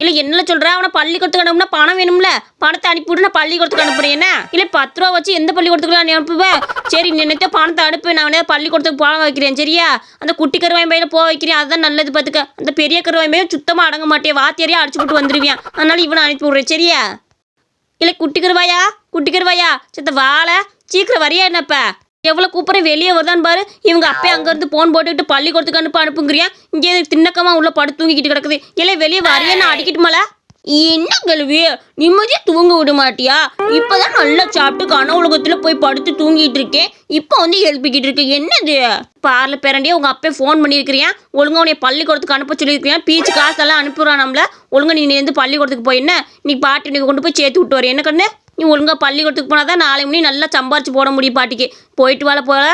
இல்லை என்ன சொல்ற? அவனை பள்ளிக்கூடத்துக்கு அனுப்புனா பணம் வேணும்ல, பணத்தை அனுப்பிவிட்டு நான் பள்ளிக்கூடத்துக்கு அனுப்புறேன். என்ன இல்லை 10 ரூபா வச்சு எந்த பள்ளிக்கூடத்துக்கு நான் அனுப்புவேன்? சரி நினைத்த பணத்தை அனுப்பு, நான் வேணா பள்ளிக்கூடத்துக்கு போக வைக்கிறேன். சரியா? அந்த குட்டி கருவாய் பையில போக வைக்கிறேன், அதுதான் நல்லது. பார்த்துக்க, அந்த பெரிய கருவாய் பையன் சுத்தமாக அடங்க மாட்டேன், வாத்தியாரையே அடிச்சு விட்டு வந்துடுவேன். அதனால இவனை அனுப்பி விட்றேன். சரியா? இல்லை குட்டி கருவாயா சித்த வாழை சீக்கிரம் வரியா? என்னப்பா எவ்வளோ கூப்பிட்றேன், வெளியே வருதான்னு பாரு. இவங்க அப்பயே அங்கேருந்து போன் போட்டுக்கிட்டு பள்ளிக்கூடத்துக்கு அனுப்புங்கிறியா? இங்கே திண்ணக்கமாக உள்ள படுத்து தூங்கிக்கிட்டு கிடக்குது. இல்லை வெளியே வரையா, நான் அடிக்கட்டுமால? என்ன கேள்வி, நிம்மதியா தூங்க விட மாட்டியா? இப்பதான் நல்லா சாப்பிட்டு கன உலகத்துல போய் படுத்து தூங்கிட்டு இருக்கேன், இப்போ வந்து எழுப்பிக்கிட்டு இருக்கேன். என்னது பார்ல பேரண்டியே உங்க அப்பே ஃபோன் பண்ணியிருக்கிறியா? ஒழுங்கா உன்னை பள்ளிக்கூடத்துக்கு அனுப்ப சொல்லியிருக்கிறியா? பீச்சு காசெல்லாம் அனுப்புறான் நம்மள. ஒழுங்கா நீ இருந்து பள்ளிக்கூடத்துக்கு போய் என்ன நீ பாட்டி நீ கொண்டு போய் சேர்த்து விட்டு வர. என்ன கண்ணு, நீ ஒழுங்கா பள்ளிக்கூடத்துக்கு போனாதான் நாளை மணி நல்லா சம்பாரிச்சு போட முடியும் பாட்டிக்கு. போயிட்டு வாழ போல.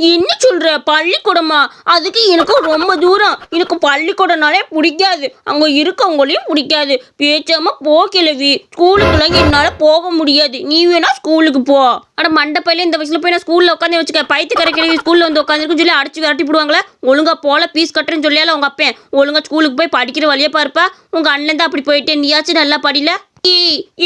என்ன சொல்ற? பள்ளிக்கூடமா? அதுக்கு எனக்கு ரொம்ப தூரம். எனக்கு பள்ளிக்கூடனாலே பிடிக்காது, அங்கே இருக்கவங்களையும் பிடிக்காது. பேச்சாம போ கிழவி, ஸ்கூலுக்குலாம் என்னால் போக முடியாது. நீ வேணா ஸ்கூலுக்கு போ. ஆனால் மண்டப்பையில இந்த வயசுல போய் நான் ஸ்கூலில் உட்காந்து வச்சுக்க. பைத்தியக்கார கிழவி ஸ்கூலில் வந்து உட்காந்துருக்குன்னு சொல்லி அடிச்சு விரட்டி போடுவாங்களே. ஒழுங்கா போல ஃபீஸ் கட்டுறேன்னு சொல்லியால உங்கள் அப்பேன். ஒழுங்கா ஸ்கூலுக்கு போய் படிக்கிற வழியே பாருப்பா. உங்கள் அண்ணன் தான் அப்படி போயிட்டேன், நீயாச்சும் நல்லா படில.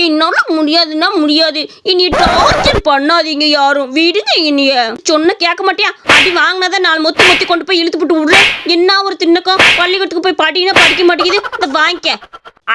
என்னால முடியாதுன்னா முடியாது. இனி டார்ச்சர் பண்ணாதீங்க யாரும், விடுங்க. இனிய சொன்ன கேட்க மாட்டியா? அடி வாங்கினாதான் 4 மொத்தி கொண்டு போய் இழுத்து போட்டு விடுறேன். என்ன ஒரு தின்னக்கம், பள்ளிக்கூடத்துக்கு போய் படினா படிக்க மாட்டேங்குது. இதை வாங்கிக்க.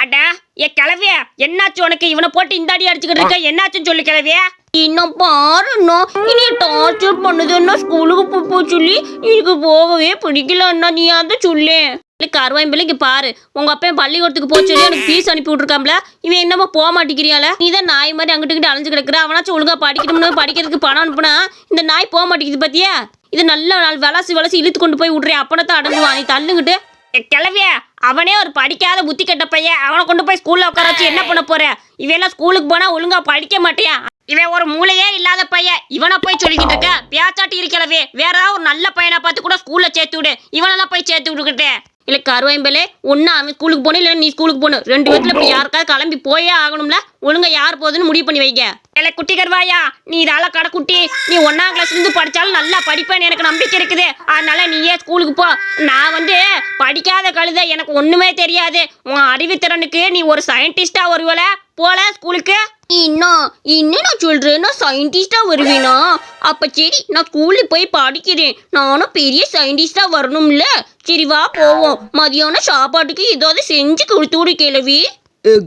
அட ஏ கிளவிய, என்னாச்சு உனக்கு? இவனை போட்டு இந்த அடி அடிச்சுக்கிட்டு இருக்க, என்னாச்சுன்னு சொல்லி கிளவிய. இன்னும் பாருண்ணா, இனி டார்ச்சர் பண்ணுதுன்னா ஸ்கூலுக்கு போ சொல்லி எனக்கு போகவே பிடிக்கலன்னா நீ அதை சொல்லே. இல்லை கருவாயம்பிள்ளை இங்கே பாரு, உங்கள் அப்பா பள்ளிக்கூடத்துக்கு போச்சு சொல்லி எனக்கு ஃபீஸ் அனுப்பி விட்ருக்காம்ல. இவன் என்னமோ போக மாட்டேங்கிறியால? நீ தான் நாய் மாதிரி அங்கிட்டு அலைஞ்சு கிடக்குற. அவனாச்சும் ஒழுங்கா படிக்கணும்னு படிக்கிறதுக்கு பணம் அனுப்புனா இந்த நாய் போக மாட்டேங்குது பார்த்தியா? இது நல்ல நாள் வளசி இழுத்து கொண்டு போய் விட்றேன், அப்பனை தான் அடங்குவான். நீ தள்ளுங்கிட்டு கிளவிய. அவனே ஒரு படிக்காத புத்தி கட்ட பையன், அவனை கொண்டு போய் ஸ்கூலில் உட்கார வச்சு என்ன பண்ண போற? இவெல்லாம் ஸ்கூலுக்கு போனால் ஒழுங்கா படிக்க மாட்டேன். இவன் ஒரு மூளையே இல்லாத பையன், இவனை போய் சொல்லிக்கிட்டு இருக்க. பேச்சாட்டி இருக்கிறவே, வேற ஏதாவது ஒரு நல்ல பையனை பார்த்து கூட ஸ்கூலில் சேர்த்து விடு. இவனெல்லாம் போய் சேர்த்து விட்டுக்கிட்டேன். இல்லை கருவாயம்பலே, ஒன்றா அவன் ஸ்கூலுக்கு போகணும், இல்லை நீ ஸ்கூலுக்கு போகணும். 2 பேத்துல இப்போ யாருக்காவது கிளம்பி போயே ஆகணும்ல. ஒழுங்கா யார் போகுதுன்னு முடிவு பண்ணி வைக்க. இல்லை குட்டி கருவாயா, நீ இதால கடைக்குட்டி, நீ 1ஆம் கிளாஸ்லேருந்து படித்தாலும் நல்லா படிப்பேன்னு எனக்கு நம்பிக்கை இருக்குது. அதனால நீயே ஸ்கூலுக்கு போ. நான் வந்து படிக்காத கழுத, எனக்கு ஒன்றுமே தெரியாது. உன் அறிவுத்திறனுக்கு நீ ஒரு சயின்டிஸ்டாக வருவல. போல ஸ்கூலுக்கு. இன்னும் நான் சொல்கிறேன், நான் சயின்டிஸ்டாக வருவேனா? அப்போ சரி, நான் ஸ்கூலுக்கு போய் படிக்கிறேன். நானும் பெரிய சயின்டிஸ்டாக வரணும்ல. சரி வா போவோம். மதியானம் சாப்பாட்டுக்கு ஏதாவது செஞ்சு கொடுத்து விடு கிழவி.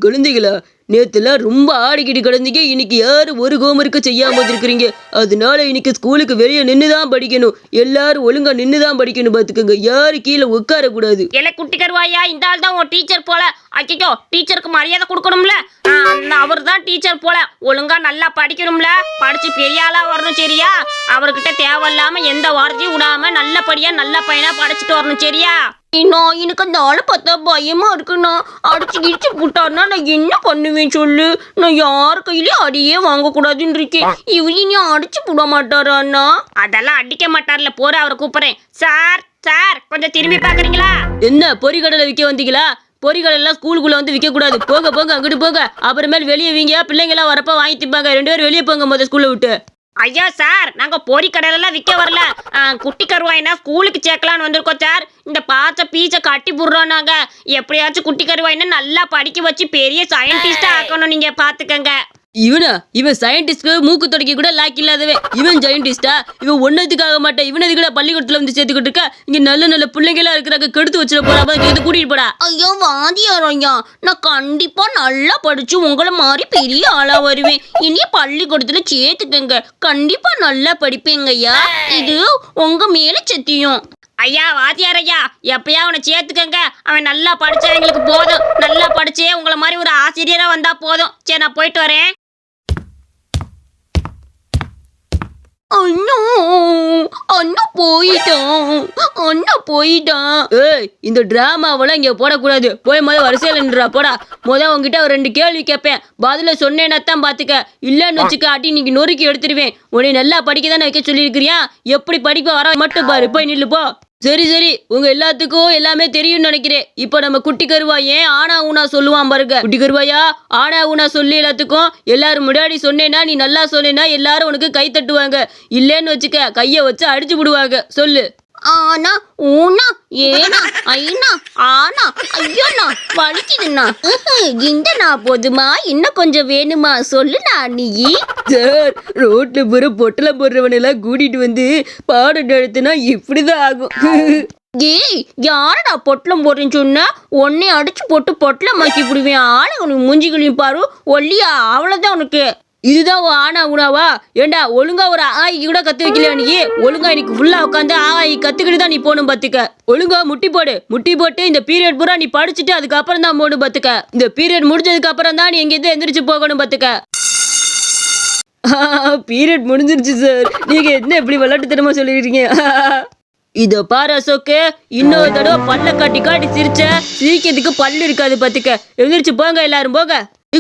குழந்தைகளா, நேற்றுலாம் ரொம்ப ஆடிக்கிட்டு கிடந்தீங்க. இன்னைக்கு யாரும் ஒரு ஹோம்ஒர்க்கு செய்யாமல் இருக்கிறீங்க. அதனால இன்னைக்கு ஸ்கூலுக்கு வெளியே நின்று தான் படிக்கணும். எல்லாரும் ஒழுங்கா நின்று தான் படிக்கணும். பார்த்துக்கோங்க, யாரும் கீழே உட்காரக்கூடாது. இல்லை குட்டி கருவாயா, இந்த ஆள் தான் உன் டீச்சர் போல. அச்சோ, டீச்சருக்கு மரியாதை கொடுக்கணும்ல. அவர் தான் டீச்சர் போல. ஒழுங்கா நல்லா படிக்கணும்ல, படிச்சு பெரிய ஆளா வரணும். சரியா? அவர்கிட்ட தேவையில்லாம எந்த வார்த்தையும் விடாம நல்லபடியா நல்ல பையனா படிச்சுட்டு வரணும். சரியா? எனக்கு அந்த ஆளை பார்த்தா பயமா இருக்குண்ணா. அடிச்சு கிடிச்சு போட்டாருன்னா நான் என்ன பண்ணுவேன் சொல்லு? நான் யார் கையிலயும் அடியே வாங்கக்கூடாதுன்னு இருக்கேன். இவரு நீ அடிச்சு போட மாட்டாரா அண்ணா? அதெல்லாம் அடிக்க மாட்டார்ல. போற அவரை கூப்பிடுறேன். சார் கொஞ்சம் திரும்பி பாக்குறீங்களா? என்ன பொறிகடலை விற்க வந்தீங்களா? பொறிகடலாம் ஸ்கூலுக்குள்ள வந்து விற்கக்கூடாது. போங்க அங்கிட்டு போங்க. அப்புறமேல் வெளியே வீங்க. பிள்ளைங்களாம் வரப்ப வாங்கி திப்பாங்க. 2 பேரும் வெளியே போங்க முதல் ஸ்கூல்ல விட்டு. ஐயா சார், நாங்கள் பொறி கடையிலலாம் விற்க வரல. குட்டி கருவாயினா ஸ்கூலுக்கு சேர்க்கலான்னு வந்திருக்கோம் சார். இந்த பாச்சை பீச்சை கட்டி போடுறோம். நாங்கள் எப்படியாச்சும் குட்டி கருவாயினா நல்லா படிக்க வச்சு பெரிய சயின்டிஸ்டாக ஆக்கணும். நீங்கள் பார்த்துக்கங்க. இவன் சயின்டிஸ்ட்க்கு மூக்கு தொடக்கி கூட லாக் இல்லாதவன். இவன் சயின்டிஸ்டா? இவன் ஒன்னதுக்காக மாட்டேன். இவன் இதுக்கு பள்ளிக்கூடத்துல வந்து சேர்த்துக்கிட்டு இருக்கா. இங்க நல்ல பிள்ளைங்களா இருக்கிறாங்க, கெடுத்து வச்சிட போறா. கூட்டிட்டு போடா. ஐயோ வாதியார் ஐயா, நான் கண்டிப்பா நல்லா படிச்சு உங்களை மாதிரி பெரிய ஆளா வருவேன். இனி பள்ளிக்கூடத்துல சேர்த்துக்கங்க. கண்டிப்பா நல்லா படிப்பேங்க ஐயா. இது உங்க மேல சத்தியம். ஐயா வாத்தியார் ஐயா, எப்பயா அவனை சேர்த்துக்கங்க. அவன் நல்லா படிச்சா எங்களுக்கு போதும். நல்லா படிச்சே உங்களை மாதிரி ஒரு ஆசிரியரா வந்தா போதும். சரி, நான் போயிட்டு வரேன். அண்ணா போயிட்டான். ஏய், இந்த டிராமாவெல்லாம் இங்க போடக்கூடாது. போய் வரிசையில் நின்றா. போடா. உங்ககிட்ட ஒரு 2 கேள்வி கேட்பேன். பதில சொன்னேன்னத்தான் பாத்துக்க. இல்லன்னு வச்சுக்க அடி நீங்க நொறுக்கி எடுத்துருவேன். உன்னை நல்லா படிக்க தானே வைக்க சொல்லியிருக்கிறியா? எப்படி படிப்ப வர மட்டும் பாரு. போய் நில்லு போ. சரி உங்க எல்லாத்துக்கும் எல்லாமே தெரியும்னு நினைக்கிறேன். இப்போ நம்ம குட்டி கருவாய் ஏன் ஆனா ஊனா சொல்லுவான் பாருங்க. குட்டி கருவாயா, ஆனா ஊனா சொல்லி எல்லாத்துக்கும் எல்லாரும் முன்னாடி சொன்னேன்னா, நீ நல்லா சொன்னேன்னா எல்லாரும் உனக்கு கை தட்டுவாங்க. இல்லைன்னு வச்சுக்க கையை வச்சு அடிச்சு விடுவாங்க. சொல்லு. ஆனா ஊனா ஏனா ஐனா ஆனா ஐயோண்ணா வலிக்குதுண்ணா இந்தண்ணா போதுமா இன்னும் கொஞ்சம் வேணுமா சொல்லுண்ணா நீ. சார் ரோட்ல பூரா பொட்டலம் போடுறவனெல்லாம் கூட்டிட்டு வந்து பாடம் நடத்தினா இப்படிதான் ஆகும். ஏய் யாரடா பொட்டலம் போடுறேன்னு சொன்னா உன்னை அடிச்சு போட்டு பொட்டலம் ஆக்கி விடுவேன். ஆளு உனக்கு மூஞ்சிகளையும் பாரு ஒல்லியா அவ்வளோதான் உனக்கு. இதுதான் உன் ஆனா உணவா? ஏண்டா ஒழுங்கா ஒரு ஆய்க்கு கூட கத்து வைக்கலையா நீ? ஒழுங்கா இன்னைக்கு ஃபுல்லா உட்காந்து ஆய் கத்துக்கிட்டு தான் நீ போகணும் பாத்துக்க. ஒழுங்கா முட்டி போடு, முட்டி போட்டு இந்த பீரியட் பூரா நீ படிச்சுட்டு அதுக்கப்புறம் தான் போகணும் பாத்துக்க. இந்த பீரியட் முடிஞ்சதுக்கு அப்புறம் தான் நீ எங்கேருந்து எந்திரிச்சு போகணும் பாத்துக்க. பீரியட் முடிஞ்சிருச்சு சார். நீங்க என்ன இப்படி விளையாட்டுத்தனமா சொல்லிடுறீங்க? இத பாரு அசோக்கு, இன்னொரு தடவை பல்ல காட்டி காட்டி சிரிக்கிறதுக்கு பல்லு இருக்காது பாத்துக்க. எந்திரிச்சு போங்க எல்லாரும் போங்க.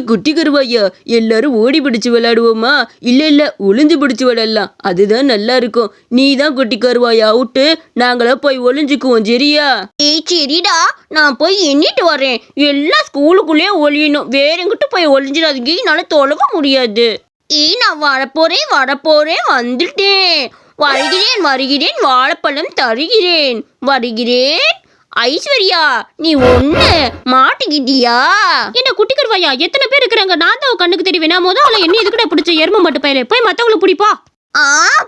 குட்டி கருவாயா, எல்லாரும் ஓடி பிடிச்சு விளையாடுவோமா? இல்ல ஒளிஞ்சு பிடிச்சு விளையாடலாம், அதுதான் நல்லா இருக்கும். நீ தான் குட்டி கருவாயா அவுட்டு, நாங்களா போய் ஒளிஞ்சுக்குவோம் சரியா? ஏய் சரிடா நான் போய் எண்ணிட்டு வரேன். எல்லாம் ஸ்கூலுக்குள்ளேயே ஒளியணும், வேற எங்கிட்ட போய் ஒளிஞ்சிடாதீங்க, என்னால தொலைவ முடியாது. ஏய் நான் வரப்போறேன் வந்துட்டேன். வருகிறேன் வாழைப்பழம் தருகிறேன். வருகிறேன். ஐஸ்வர்யா நீ ஒண்ணு மாட்டிக்கிட்டியா? என்ன குட்டி கருவாயா எத்தனை பேர் இருக்கிறாங்க? நான் தான் கண்ணுக்கு தெரிவேன். நான் முதல்ல என்ன எதுக்கிட்ட பிடிச்ச எரும மட்டும் பயில போய் மத்தவங்களுக்கு பிடிப்பா.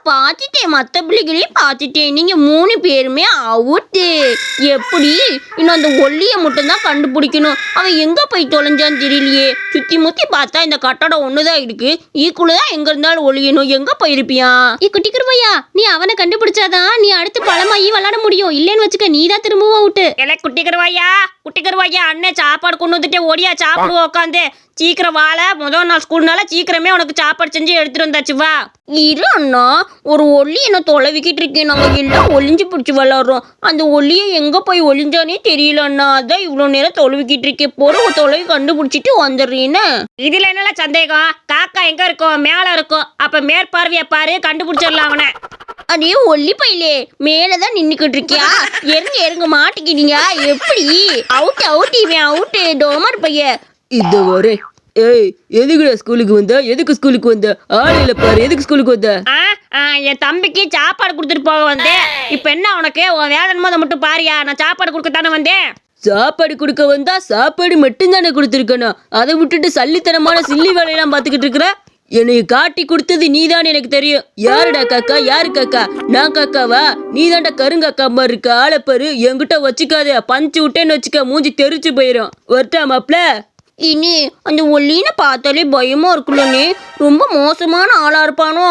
பார்த்துட்டேன், மற்ற பிள்ளைகளையும் பார்த்துட்டேன். நீங்க 3 பேருமே அவுட்டு. எப்படி இன்னும் அந்த ஒல்லியை மட்டும்தான் கண்டுபிடிக்கணும். அவன் எங்க போய் தொலைஞ்சான்னு தெரியலையே. சுத்தி முத்தி பார்த்தா இந்த கட்டடம் ஒண்ணுதான் இருக்கு. ஈக்குள்ளதான் எங்க இருந்தாலும் ஒழியணும். எங்க போயிருப்பியா? குட்டி கருவாயா நீ அவனை கண்டுபிடிச்சாதான் நீ அடுத்து பழமாயி விளாட முடியும். இல்லைன்னு வச்சுக்க நீ தான் திரும்பவும் அவுட்டு. இல்லை குட்டி கருவாயா அண்ணன் சாப்பாடு கொண்டு வந்துட்டு ஓடியா சாப்பிடுவோம் உட்காந்து. சீக்கிரம் வாழ, முதல் நாள் ஸ்கூல்னால சீக்கிரமே உனக்கு சாப்பாடு செஞ்சு எடுத்துட்டு வந்தாச்சு வா. இரு அண்ணா, ஒரு ஒல்லி என்ன தொலைவிக்கிட்டு இருக்கேன். நாங்கள் எல்லாம் ஒளிஞ்சு பிடிச்சி விளாட்றோம். அந்த ஒல்லியை எங்கே போய் ஒளிஞ்சானே தெரியல அண்ணா. அதான் இவ்வளோ நேரம் தொலைவிக்கிட்டு இருக்கேன். பொறுவு தொலைவி கண்டுபிடிச்சிட்டு வந்துடுறீன்னு. இதுல என்னெல்லாம் சந்தேகம்? காக்கா எங்க இருக்கும்? மேலே இருக்கும். அப்போ மேற்பார்வையை பாரு, கண்டுபிடிச்சிடலாம் அவனை. அதே ஒல்லி பையிலே மேலதான் நின்னுக்கிட்டு இருக்கியா? எருங்க மாட்டிக்கிட்டீங்க. எப்படி அவுட் இவன் அவுட்டு டோமர் பையன். இந்த வரே. ஏய் எதுக்குடா ஸ்கூலுக்கு வந்த? எதுக்கு ஸ்கூலுக்கு வந்த? ஆளையில பாரு, எதுக்கு ஸ்கூலுக்கு வந்த? என் தம்பிக்கு சாப்பாடு கொடுத்துட்டு போக வந்தேன். இப்ப என்ன உனக்கு? உன் வேதனை மட்டும் பாரியா, நான் சாப்பாடு கொடுக்கத்தானே வந்தேன். சாப்பாடு கொடுக்க வந்தா சாப்பாடு மட்டும் தானே கொடுத்துருக்கணும். அதை விட்டுட்டு சல்லித்தனமான சில்லி வேலையெல்லாம் பார்த்துக்கிட்டு இருக்கிற. என்னை காட்டி கொடுத்தது நீதான், எனக்கு தெரியும். யாருடா காக்கா? யாரு காக்கா? நான் காக்காவா? நீ தாண்டா கருங்காக்கா மாதிரி இருக்க. ஆளப்பாரு, என்கிட்ட வச்சுக்காத. பஞ்சு விட்டேன்னு வச்சுக்க, மூஞ்சி தெரிச்சு போயிடும். வரட்டா மாப்ள? இனி அந்த ஒல்லின்னு பார்த்தாலே பயமா இருக்குல்லனே. ரொம்ப மோசமான ஆளா இருப்பானோ?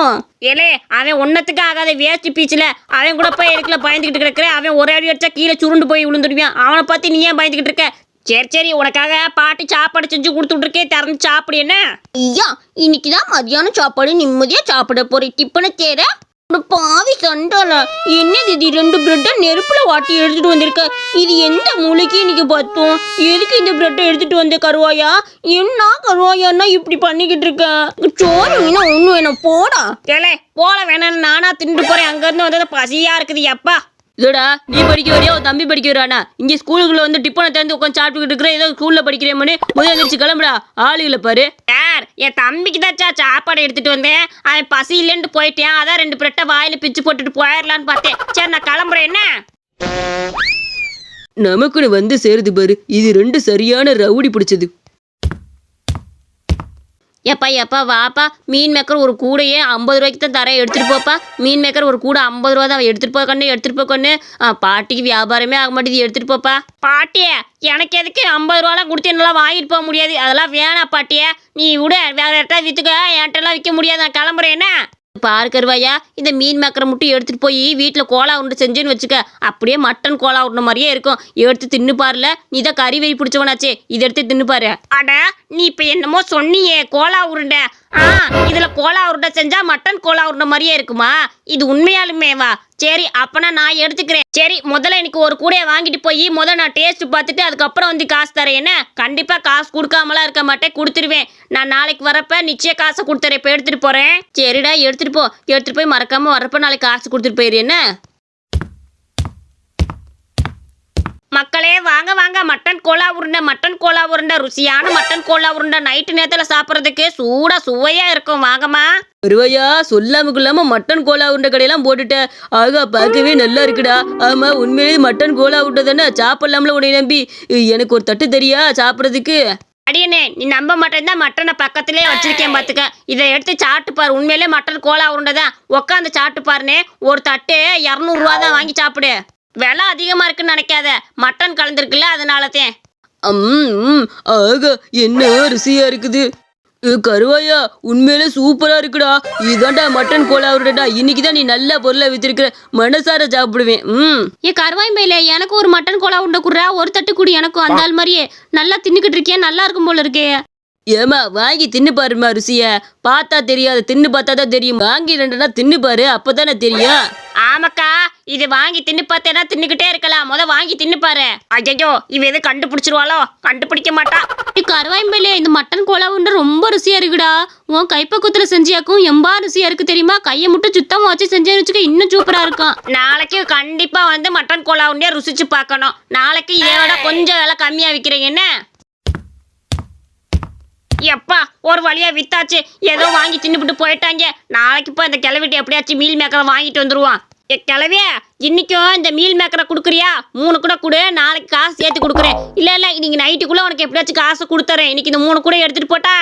ஏலே அவன் ஒன்னத்துக்கு ஆகாத வேஸ்ட் பீச்சில் அவன் கூட போய் எடுக்கல பயந்துக்கிட்டு கிடக்குற. அவன் ஒரே அடி அடிச்சா கீழே சுருண்டு போய் விழுந்துடுவான். அவனை பார்த்து நீ ஏன் பயந்துக்கிட்டு இருக்க? சரி உனக்காக பாட்டி சாப்பாடு செஞ்சு கொடுத்துட்ருக்கேன், திறந்து சாப்பிடு. என்ன ஐயா இன்னைக்குதான் மதியானம் சாப்பாடு நிம்மதியா சாப்பிட போறேன். டிப்பனை தேர பாவி சண்டால என்னது இது? 2 பிரெட்டை நெருப்புல வாட்டி எடுத்துட்டு வந்திருக்க. இது எந்த மூளைக்கு இன்னைக்கு பார்த்தோம்? எதுக்கு இந்த பிரெட்டை எடுத்துட்டு வந்த கருவாயா? என்ன கருவாயான்னா இப்படி பண்ணிக்கிட்டு இருக்க? சோறு வேணும் ஒண்ணு வேணும் போடா. ஏலே போல வேணான்னு நானா தின்னு போறேன். அங்க இருந்து வந்தது பசியா இருக்குது. எப்பா இதோடா நீ படிக்க வரையா? உன் தம்பி படிக்க வரானா? இங்கே ஸ்கூலுக்குள்ள வந்து டிப்பனை திறந்து உட்காந்து சாப்பிட்டுக்கிட்டு இருக்கிற. ஏதோ ஸ்கூல்ல படிக்கிறேன்னு முதல் எழுந்திரிச்சு கிளம்புடா. ஆளுகளை பாரு. யார்? என் தம்பிக்கு தான் சாப்பாடு எடுத்துட்டு வந்தேன். அவன் பசி இல்லைன்ட்டு போயிட்டேன். அதான் 2 பிரெட்டை வாயில பிச்சு போட்டுட்டு போயிடலான்னு பார்த்தேன். சரி நான் கிளம்புறேன். என்ன நமக்குன்னு வந்து சேருது பாரு. இது 2 சரியான ரவுடி பிடிச்சது. எப்பா வாப்பா. மீன் மேக்கர் ஒரு கூடையே 50 ரூபாய்க்கு தான் தரேன், எடுத்துட்டு போப்பா. மீன் மேக்கர் ஒரு கூடை 50 ரூபா தான். எடுத்துட்டு போக்கண்ணு. பாட்டிக்கு வியாபாரமே ஆக மாட்டேது, எடுத்துட்டு போப்பா. பாட்டியே எனக்கு எதுக்கு 50 ரூபாலாம் கொடுத்து என்னெல்லாம் வாங்கிட்டு போக முடியாது. அதெல்லாம் வேணாம் பாட்டியே, நீ விட வேற யார்ட்டா வித்துக்க. என்கிட்டலாம் விற்க முடியாது, நான் கிளம்புறேன். என்ன பாரு கருவாயா, இந்த மீன் மேக்கரை மட்டும் எடுத்துட்டு போய் வீட்டில் கோலா உருண்டை செஞ்சேன்னு வச்சுக்க, அப்படியே மட்டன் கோலா உருண்டை மாதிரியே இருக்கும். எடுத்து தின்னு பாருல. நீ தான் கறி வெறி பிடிச்சவனாச்சே, இதை எடுத்து தின்னு பாரு. அட நீ இப்போ என்னமோ சொன்னியே கோலா உருண்டை. இதுல கோலா உருண்டை செஞ்சா மட்டன் கோலா உருண்டை மாதிரியே இருக்குமா? இது உண்மையாலுமேவா? சரி அப்பனா நான் எடுத்துக்கிறேன். சரி முதல்ல எனக்கு ஒரு கூடையை வாங்கிட்டு போய் முதல்ல நான் டேஸ்ட் பார்த்துட்டு அதுக்கப்புறம் வந்து காசு தரேன். என்ன கண்டிப்பா காசு கொடுக்காமலாம் இருக்க மாட்டேன், கொடுத்துருவேன். நான் நாளைக்கு வரப்ப நிச்சய காசை கொடுத்துறேன். இப்போ எடுத்துட்டு போறேன். சரிடா எடுத்துட்டு போய் மறக்காம வரப்ப நாளைக்கு காசு கொடுத்துட்டு போயிரு. என்ன மக்களே வாங்க வாங்க, மட்டன் கோலா உருண்டை ருசியான மட்டன் கோலா உருண்டை நைட்டு நேரத்துல சாப்பிட்றதுக்கு சூடா சுவையா இருக்கும். வாங்கம்மா. கருவாயா சொல்லாம கொள்ளாம மட்டன் கோலா உருண்டை கடையெல்லாம் போட்டுட்ட. ஆகா பார்க்கவே நல்லா இருக்குடா. ஆமா உண்மையிலேயே மட்டன் கோலா உருண்டை தானே, சாப்பிடலாம்ல உன்னை நம்பி. எனக்கு ஒரு தட்டு தெரியா சாப்பிட்றதுக்கு? அடியனே நீ நம்ப மாட்டேன், மட்டனை பக்கத்திலே வச்சிருக்கேன் பாத்துக்க. இதை எடுத்து சாப்பிட்டு பாரு, உண்மையிலே மட்டன் கோலா உருண்டை தான். உட்காந்து சாப்பிட்டு பாருனே. ஒரு தட்டு 200 ரூபா தான், வாங்கி சாப்பிடு. விலை அதிகமா இருக்குன்னு நினைக்காத, மட்டன் கலந்துருக்குல்ல அதனாலதான். ஆகா என்ன ருசியா இருக்குது. கருவாயா உண்மையிலே சூப்பரா இருக்குடா. இதான்டா மட்டன் கோலா உருண்டைடா. இன்னைக்குதான் நீ நல்ல பொருளை வித்திருக்கிற. மனசார சாப்பிடுவேன். ஏ கருவாய்மையில எனக்கு ஒரு மட்டன் கோலா உருண்டை குடுறா. ஒரு தட்டு குடி எனக்கும். அந்த ஆள் மாதிரியே நல்லா தின்னுக்கிட்டு இருக்கேன், நல்லா இருக்கும் போல இருக்கே. ஏமா வாங்கி தின்னு பாருமா, ருசிய பார்த்தா தெரியாது, தின்னு பார்த்தா தான் தெரியும். வாங்கி 2 தின்னு பாரு, அப்பதானே தெரியும். ஆமாக்கா, இது வாங்கி தின்னு பார்த்தேன்னா தின்னுக்கிட்டே இருக்கலாம். வாங்கி தின்னு பாரு. ஐயோ இவ எது கண்டுபிடிச்சிருவாளோ? கண்டுபிடிக்க மாட்டா. கருவாய்மையிலே இந்த மட்டன் கோலா உருண்டை ரொம்ப ருசியா இருக்குடா. உன் கைப்பக்குத்துல செஞ்சியாக்கும் எம்பா ருசியா இருக்கு தெரியுமா? கையை மட்டும் சுத்தமா வச்சு செஞ்சேன்னு வச்சுக்க, இன்னும் சூப்பரா இருக்கும். நாளைக்கு கண்டிப்பா மட்டன் கோலா உருண்டையா ருசிச்சு பார்க்கணும். நாளைக்கு இதோட கொஞ்சம் விலை கம்மியா விற்கிறீங்க என்ன? எப்பா ஒரு வழியா வித்தாச்சு. ஏதோ வாங்கி தின்னுபிட்டு போயிட்டாங்க. நாளைக்கு இப்போ இந்த கிளவிட்டு எப்படியாச்சும் மீல் மேக்கரை வாங்கிட்டு வந்துருவான். கிளவிய இன்னைக்கும் இந்த மீல் மேக்கரை கொடுக்குறியா? 3 கூட கொடு, நாளைக்கு காசு சேர்த்து கொடுக்குறேன். இல்லை இன்னைக்கு நைட்டுக்குள்ள உனக்கு எப்படியாச்சும் காசு கொடுத்துறேன். இன்னைக்கு இந்த 3 கூட எடுத்துட்டு போட்டா.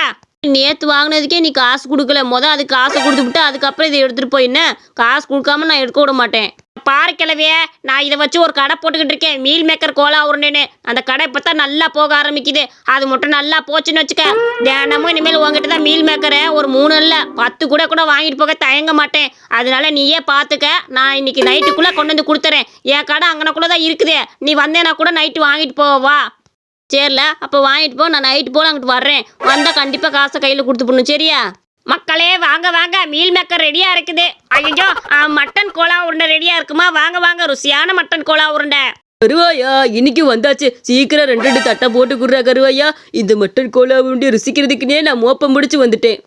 நேற்று வாங்கினதுக்கே நீ காசு கொடுக்கல. அதுக்கு காசை கொடுத்துவிட்டு அதுக்கப்புறம் இதை எடுத்துட்டு போய் என்ன காசு கொடுக்காம நான் எடுக்க விட மாட்டேன். பாரு கிளவிய, நான் இதை வச்சு ஒரு கடை போட்டுக்கிட்டு இருக்கேன், மீல் மேக்கர் கோலா உருண்டைன்னு. அந்த கடை பார்த்தா நல்லா போக ஆரம்பிக்குது. அது மட்டும் நல்லா போச்சுன்னு வச்சுக்க, தினமும் இனிமேல் உங்ககிட்ட தான் மீல் மேக்கரை ஒரு 3 இல்லை 10 கூட வாங்கிட்டு போக தயங்க மாட்டேன். அதனால நீயே பார்த்துக்க. நான் இன்னைக்கு நைட்டுக்குள்ளே கொண்டு வந்து கொடுத்துறேன். என் கடை அங்கனக்குள்ளே தான் இருக்குது. நீ வந்தேன்னா கூட நைட்டு வாங்கிட்டு போவா. சரில அப்போ வாங்கிட்டு போ. நான் நைட்டு போல அங்கிட்டு வர்றேன். வந்தால் கண்டிப்பாக காசை கையில் கொடுத்து போடணும், சரியா? மக்களே வாங்க வாங்க, மீல் மேக்கர் ரெடியா இருக்குது. ஐயோ மட்டன் கோலா உருண்டை ரெடியா இருக்குமா? வாங்க வாங்க, ருசியான மட்டன் கோலா உருண்டை. கருவாயா இன்னைக்கு வந்தாச்சு. சீக்கிரம் 2 தட்டை போட்டு குடுறா கருவாயா. இந்த மட்டன் கோலா உருண்டை ருசிக்கிறதுக்குனே நான் மோப்பம் முடிச்சு வந்துட்டேன்.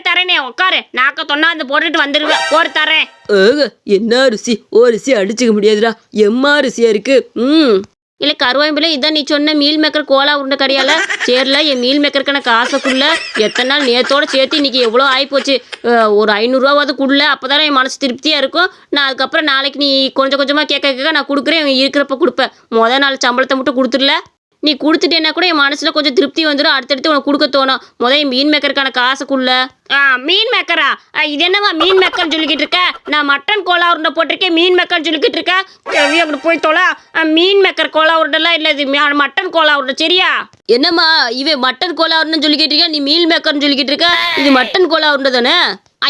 தரேனே உட்காரு. நாக்க தொண்ணாந்து போட்டுட்டு வந்துருவேன். ஒரு தரேன். என்ன ருசி! ருசி அடிச்சுக்க முடியாதுடா. எம்மா ருசியா இருக்கு. இல்லை கருவாய்பில் இதான் நீ சொன்ன மீல் மேக்கர் கோலா உருண்டை கடையால. சரில என் மீல் மேக்கருக்கான காசைக்குள்ள எத்தனை நாள் நேரத்தோட சேர்த்து இன்னைக்கு எவ்வளோ ஆகிப்போச்சு. ஒரு 500 ரூபாவது கொடுல, அப்போ தானே என் மனசு திருப்தியாக இருக்கும். நான் அதுக்கப்புறம் நாளைக்கு நீ கொஞ்சம் கொஞ்சமாக கேட்க நான் கொடுக்குறேன். இருக்கிறப்ப கொடுப்பேன். நாள் சம்பளத்தை மட்டும் கொடுத்துடல. நீ கொடுத்துட்டேன்னா கூட என் மனசில் கொஞ்சம் திருப்தி வந்துடும். அடுத்தடுத்து உனக்கு கொடுக்க தோணும். மீன் மேக்கருக்கான காசுக்குள்ள. மீன் மேக்கரா? இது என்னவா மீன் மேக்கர்னு சொல்லிக்கிட்டு இருக்க? நான் மட்டன் கோலா உருண்டை போட்டிருக்கேன், மீன் மேக்கர்னு சொல்லிக்கிட்டு இருக்கேன். அங்கிட்டு போய் தோல. மீன் மேக்கர் கோலா உருண்டெல்லாம் இல்லை, இது மட்டன் கோலா உருண்டை, சரியா? என்னம்மா இவன் மட்டன் கோலா உருண்டைன்னு சொல்லிக்கிட்டு இருக்க, நீ மீன் மேக்கர்னு சொல்லிக்கிட்டு இருக்க. இது மட்டன் கோலா உருண்டை தானே?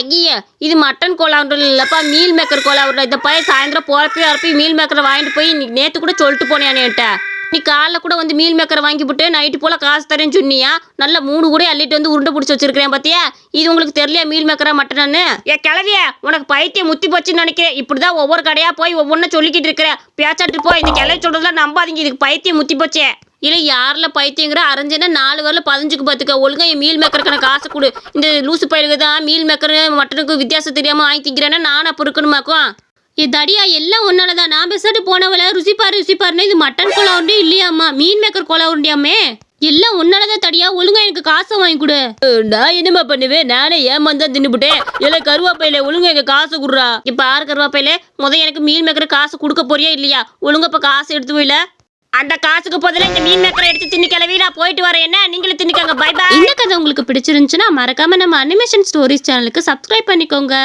ஐயா இது மட்டன் கோலா உருண்டை இல்லைப்பா, மீல் மேக்கர் கோலா உருண்டை. இந்த பையன் சாயந்தரம் போகிறப்ப மீல் மேக்கரை வாங்கிட்டு போய் இன்னைக்கு நேற்று கூட சொல்லிட்டு போனேன் என்கிட்ட. நீ காலைல கூட மீல் மேக்கரை வாங்கி போட்டு நைட்டு போல காசு தரேன்னு சொன்னியா? நல்லா 3 கூட அள்ளிட்டு உருண்டை பிடிச்சி வச்சிருக்கிறேன் பார்த்தியா? இது உங்களுக்கு தெரியலையா மீல் மேக்கரா மட்டனான்னு? கிளவிய உனக்கு பைத்தியம் முத்தி போச்சுன்னு நினைக்கிறேன். இப்படிதான் ஒவ்வொரு கடையா போய் ஒவ்வொன்றும் சொல்லிக்கிட்டு இருக்கிறேன். பேச்சாட்டு போய் இந்த கிளவி சொல்றதுலாம் நம்பாதீங்க. இதுக்கு பைத்தியம் முத்தி போச்சே. இல்லை யாரில் பைத்தியங்கிற அரைஞ்சேன்னா 4 வரல 15க்கு பார்த்துக்க. ஒழுங்கா என் மீல் மேக்கருக்கான காசு கொடு. இந்த லூசு பயிலுக்கு தான் மீல் மேக்கர் மட்டனுக்கு வித்தியாசம் தெரியாமல் வாங்கி திங்கிறேன்னா நான் அப்போ இருக்கணுமாக்கும். தடியா எல்லாம் ஒன்னாலதான். நான் பேசாட்டு போனவள ருசிப்பாருன்னு இது மட்டன் கோலா உருண்டே இல்லையாம்மா, மீன் மேக்கர் கோலா உருண்டியாமே. எல்லாம் ஒன்னாலதான் தடியா. ஒழுங்கா எனக்கு காசை வாங்கி கொடு. நான் என்னமா பண்ணுவேன்? நானே ஏமாந்தான் தின்னுபிட்டேன். எல்லாம் கருவாப்பையில ஒழுங்கா எங்க காசு குடுறா. இப்ப 6 கருவாப்பையில எனக்கு மீன் மேக்கர் காசு கொடுக்க போறியா இல்லையா? ஒழுங்கா இப்ப காசு எடுத்து போயில. அந்த காசுக்கு பதிலாக இந்த மீன் மேக்கரை எடுத்து தின்னு கிளவி. நான் போயிட்டு வரேன். என்ன நீங்களும் தின்னுக்காங்க. By by. இந்த கதை உங்களுக்கு பிடிச்சிருந்துச்சுன்னா மறக்காம நம்ம அனிமேஷன் ஸ்டோரிஸ் சேனலுக்கு சப்ஸ்கிரைப் பண்ணிக்கோங்க.